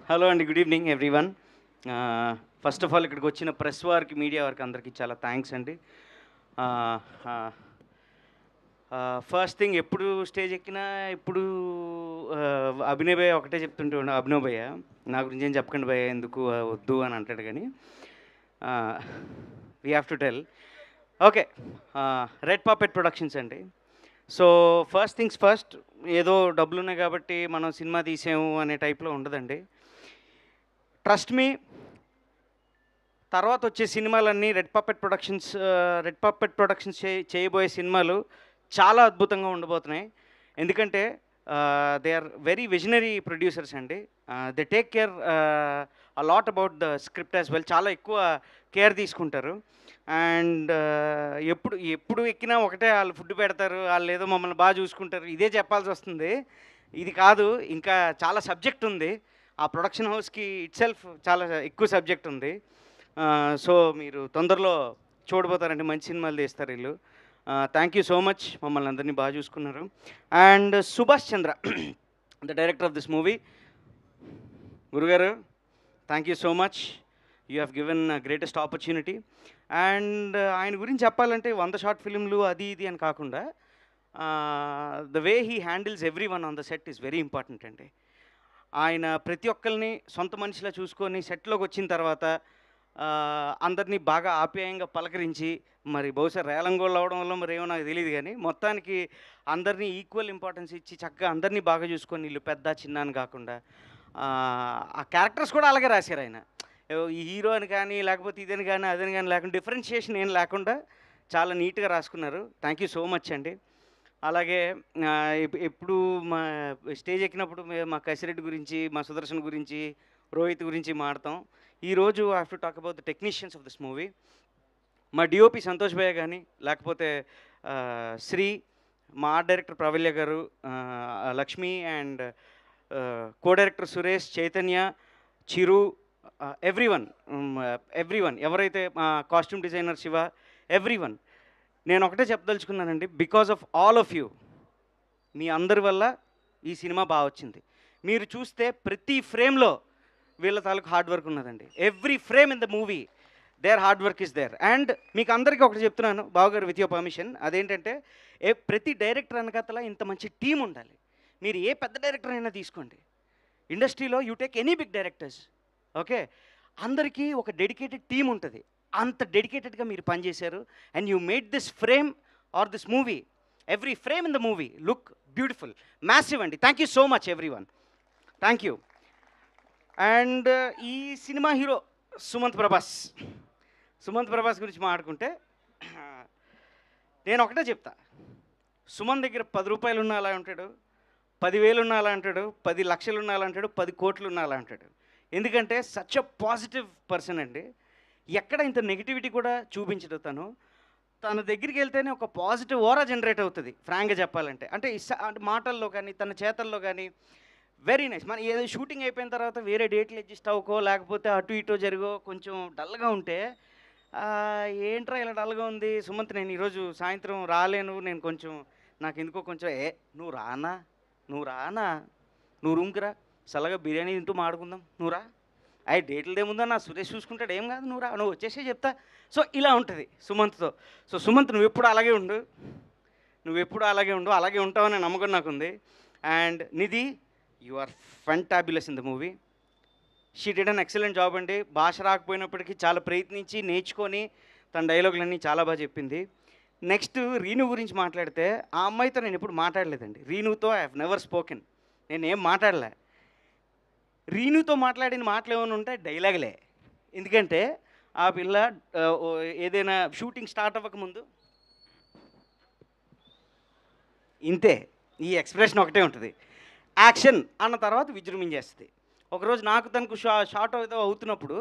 Hello అండి, good evening everyone. First of all ఇక్కడికి వచ్చిన ప్రెస్ వారికి, మీడియా వారికి అందరికీ చాలా థ్యాంక్స్ అండి. ఫస్ట్ థింగ్, ఎప్పుడు స్టేజ్ ఎక్కినా ఇప్పుడు అభినయ్ భయ్య ఒకటే చెప్తుంటే ఉండే, అభినవ్ భయ్య నా గురించి ఏం చెప్పకండి భయ్య, ఎందుకు వద్దు అని అంటాడు. కానీ we have to tell. Okay, red puppet productions అండి. సో ఫస్ట్ థింగ్స్ ఫస్ట్, ఏదో డబ్బులు ఉన్నాయి కాబట్టి మనం సినిమా తీసాము అనే టైప్లో ఉండదండి. ట్రస్ట్ మీ, తర్వాత వచ్చే సినిమాలన్నీ రెడ్ పప్పెట్ ప్రొడక్షన్స్ చేయబోయే సినిమాలు చాలా అద్భుతంగా ఉండబోతున్నాయి. ఎందుకంటే they are very visionary producers అండి. They take care a lot about the script as well. చాలా ఎక్కువ కేర్ తీసుకుంటారు. అండ్ ఎప్పుడు ఎప్పుడు ఎక్కినా ఒకటే, వాళ్ళు ఫుడ్ పెడతారు, వాళ్ళు ఏదో మమ్మల్ని బాగా చూసుకుంటారు, ఇదే చెప్పాల్సి వస్తుంది. ఇది కాదు, ఇంకా చాలా సబ్జెక్ట్ ఉంది. ఆ ప్రొడక్షన్ హౌస్కి ఇట్ సెల్ఫ్ చాలా ఎక్కువ సబ్జెక్ట్ ఉంది. సో మీరు తొందరలో చూడబోతారండి, మంచి సినిమాలు తీస్తారు వీళ్ళు. థ్యాంక్ యూ సో మచ్, మమ్మల్ని అందరినీ బాగా చూసుకున్నారు. And Subhash Chandra, the director of this movie. గురుగారు, thank you so much, you have given greatest opportunity. అండ్ ఆయన గురించి చెప్పాలంటే 100 షార్ట్ ఫిల్మ్లు అది ఇది అని కాకుండా, the way he handles every one on the set is very important అండి. ఆయన ప్రతి ఒక్కరిని సొంత మనిషిలా చూసుకొని సెట్లోకి వచ్చిన తర్వాత అందరినీ బాగా ఆప్యాయంగా పలకరించి, మరి బహుశా రేలంగోళ్ళు అవడం వల్ల మరి ఏమో నాకు తెలియదు, కానీ మొత్తానికి అందరినీ ఈక్వల్ ఇంపార్టెన్స్ ఇచ్చి చక్కగా అందరినీ బాగా చూసుకొని, వీళ్ళు పెద్ద చిన్న అని కాకుండా ఆ క్యారెక్టర్స్ కూడా అలాగే రాశారు ఆయన. ఈ హీరో అని కానీ, లేకపోతే ఇదని కానీ అదని కానీ లేకుండా, డిఫరెన్షియేషన్ ఏం లేకుండా చాలా నీట్గా రాసుకున్నారు. థ్యాంక్ యూ సో మచ్ అండి. అలాగే ఎప్పుడు మా స్టేజ్ ఎక్కినప్పుడు మా కసిరెడ్డి గురించి, మా సుదర్శన్ గురించి, రోహిత్ గురించి మాడతాం. ఈరోజు I have to talk about the technicians of this movie. మా డిఓపి సంతోష్ భయ్య కానీ, లేకపోతే శ్రీ, మా art director Pravalya garu, Lakshmi, and co director Suresh, Chaitanya, Chiru, everyone ఎవరైతే, కాస్ట్యూమ్ డిజైనర్ శివ, ఎవ్రీవన్. నేను ఒకటే చెప్పదలుచుకున్నానండి, because of all of you, మీ అందరి వల్ల ఈ సినిమా బాగా వచ్చింది. మీరు చూస్తే ప్రతి ఫ్రేమ్లో వీళ్ళ తాలూకు హార్డ్ వర్క్ ఉన్నదండి. Every frame in the movie there hard work is there. And మీకు అందరికీ ఒకటి చెప్తున్నాను బావగారు, విత్ యువర్ పర్మిషన్. అదేంటంటే, ప్రతి డైరెక్టర్ వెనకాతల ఇంత మంచి టీం ఉండాలి. మీరు ఏ పెద్ద డైరెక్టర్ అయినా తీసుకోండి, ఇండస్ట్రీలో you take any big directors, okay, అందరికీ ఒక డెడికేటెడ్ టీం ఉంటుంది. అంత డెడికేటెడ్గా మీరు పనిచేశారు. And you made this frame or this movie, every frame in the movie look beautiful, massive అండి. Thank you so much everyone, thank you. And ఈ సినిమా హీరో సుమంత్ ప్రభాస్ గురించి మాట్లాడుకుంటే, నేను ఒకటే చెప్తా, సుమంత్ దగ్గర 10 రూపాయలు ఉన్నా అలా ఉంటాడు, 10,000 ఉన్నా అలా అంటాడు, 10 లక్షలు ఉన్నా అలా అంటాడు, 10 కోట్లు ఉన్నా అలా అంటాడు. ఎందుకంటే సచ్ అ పాజిటివ్ పర్సన్ అండి. ఎక్కడ ఇంత నెగిటివిటీ కూడా చూపించడు. తన దగ్గరికి వెళ్తేనే ఒక పాజిటివ్ ఓరా జనరేట్ అవుతుంది, ఫ్రాంక్గా చెప్పాలంటే. అంటే మాటల్లో కానీ, తన చేతల్లో కానీ వెరీ నైస్. మన ఏదో షూటింగ్ అయిపోయిన తర్వాత వేరే డేట్లు అడ్జస్ట్ అవ్వకో, లేకపోతే అటు ఇటో జరిగో కొంచెం డల్గా ఉంటే, ఏంట్రా ఇలా డల్గా ఉంది సుమంత్, నేను ఈరోజు సాయంత్రం రాలేను, నేను కొంచెం నాకు ఎందుకో కొంచెం, నువ్వు రానా, నువ్వు రూమ్కి రా, చల్లగా బిర్యానీ తింటూ మాడుకుందాం, నువ్వు రా, డేట్లు ఏముందో నా సురేష్ చూసుకుంటాడు, ఏం కాదు, నువ్వు రా, నువ్వు వచ్చేసే చెప్తా. సో ఇలా ఉంటుంది సుమంత్తో. సో సుమంత్, నువ్వు ఎప్పుడు అలాగే ఉండు, అలాగే ఉంటావనే నమ్మకం నాకుంది. And Nidhi, you are fantabulous in the movie. She did an excellent job అండి. భాష రాకపోయినప్పటికీ చాలా ప్రయత్నించి నేర్చుకొని తన డైలాగులన్నీ చాలా బాగా చెప్పింది. నెక్స్ట్ రీను గురించి మాట్లాడితే, ఆ అమ్మాయితో నేను ఎప్పుడు మాట్లాడలేదండి. రీనుతో ఐ హ్యావ్ నెవర్ స్పోకెన్, నేను ఏం మాట్లాడలే. రీనుతో మాట్లాడిన మాటలు ఏమైనా ఉంటే డైలాగులే. ఎందుకంటే ఆ పిల్ల ఏదైనా షూటింగ్ స్టార్ట్ అవ్వకముందు ఇంతే, ఈ ఎక్స్ప్రెషన్ ఒకటే ఉంటుంది. యాక్షన్ అన్న తర్వాత విజృంభించేస్తుంది. ఒకరోజు నాకు తనకు షార్ట్ ఏదో అవుతున్నప్పుడు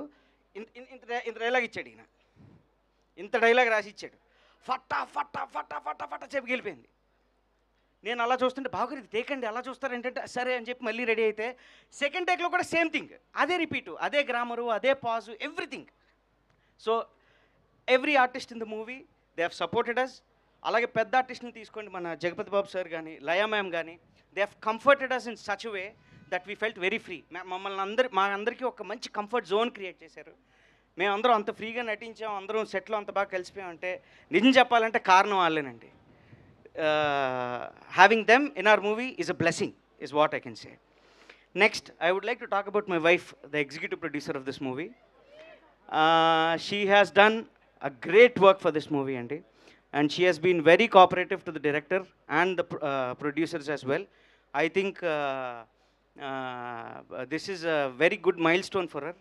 ఇంత డైలాగ్ ఇచ్చాడు ఈయన, ఇంత డైలాగ్ రాసి ఇచ్చాడు. ఫట్టా ఫట్టా ఫట్టా ఫట్టా ఫట్టా చెప్పి వెళ్ళిపోయింది. నేను అలా చూస్తుంటే, బాగా ఇది టేకండి, అలా చూస్తారేంటంటే సరే అని చెప్పి మళ్ళీ రెడీ అయితే, సెకండ్ టేక్లో కూడా సేమ్ థింగ్, అదే రిపీటు, అదే గ్రామరు, అదే pause, everything. So every artist in the movie they have supported us. అలాగే పెద్ద ఆర్టిస్ట్ని తీసుకోండి, మన జగపతి బాబు సార్ కానీ, లయా మ్యామ్ కానీ, they have comforted us in such way that we felt very free. మా అందరికీ ఒక మంచి కంఫర్ట్ జోన్ క్రియేట్ చేశారు. మేమందరం అంత ఫ్రీగా నటించాం, అందరం సెట్లో అంత బాగా కలిసిపోయామంటే నిజం చెప్పాలంటే కారణం వాళ్ళేనండి. Having them in our movie is a blessing is what I can say. Next, I would like to talk about my wife, the executive producer of this movie. She has done a great work for this movie, Andy, and she has been very cooperative to the director and the producers as well. I think this is a very good milestone for her,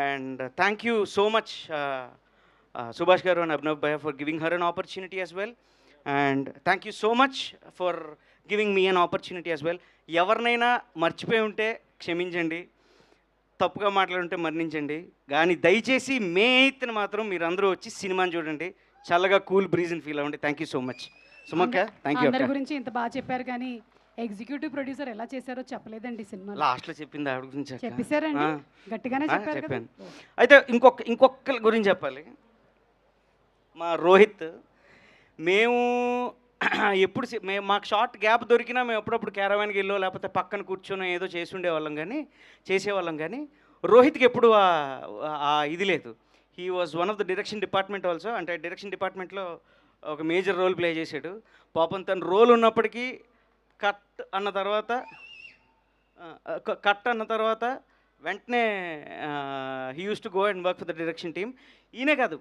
and thank you so much, Subhash garu and Abhinav Bhaiya, for giving her an opportunity as well, and thank you so much for giving me an opportunity as well. ఎవరినైనా మర్చిపోయి ఉంటే క్షమించండి, తప్పుగా మాట్లాడుంటే మరణించండి, కానీ దయచేసి మే 8న మాత్రం మీరు అందరూ వచ్చి సినిమాని చూడండి, చల్లగా కూల్ బ్రీజ్ని ఫీల్ అవ్వండి. థ్యాంక్ యూ సో మచ్ సుమక్క. Thank you. అందరి గురించి ఇంత బాగా చెప్పారు కానీ ఎగ్జిక్యూటివ్ ప్రొడ్యూసర్ ఎలా చేశారో చెప్పలేదండి సినిమా. లాస్ట్లో చెప్పింది ఆవిడ గురించి చెప్పేశారండి, గట్టిగానే చెప్పాను. అయితే ఇంకొకరి గురించి చెప్పాలి. మా రోహిత్, మేము ఎప్పుడు మాకు షార్ట్ గ్యాప్ దొరికినా మేము ఎప్పుడప్పుడు క్యారవాన్కి వెళ్ళో లేకపోతే పక్కన కూర్చొని ఏదో చేసేవాళ్ళం కానీ రోహిత్కి ఎప్పుడు ఇది లేదు. He was one of the direction department also. అంటే డైరెక్షన్ డిపార్ట్మెంట్లో ఒక మేజర్ రోల్ ప్లే చేశాడు. పాపం తన రోల్ ఉన్నప్పటికీ కట్ అన్న తర్వాత వెంటనే he use to go and work for the direction team. ఈయనే కాదు,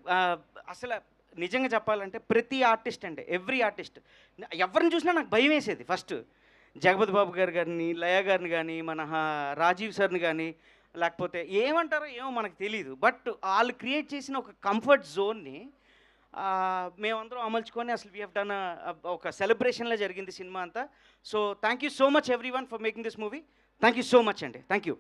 అసలు నిజంగా చెప్పాలంటే ప్రతి ఆర్టిస్ట్ అంటే ఎవ్రీ ఆర్టిస్ట్ ఎవరిని చూసినా నాకు భయం వేసేది. ఫస్ట్ జగపతి బాబు గారిని, లయ గారిని కానీ, మన రాజీవ్ సార్ని కానీ, లేకపోతే ఏమంటారో ఏమో మనకు తెలియదు, బట్ వాళ్ళు క్రియేట్ చేసిన ఒక కంఫర్ట్ జోన్ని మేమందరం అమల్చుకొని అసలు వీ హ్యావ్ డన్ ఒక సెలబ్రేషన్లో జరిగింది సినిమా అంతా. So thank you so much everyone for making this movie. Thank you so much అండి. Thank you.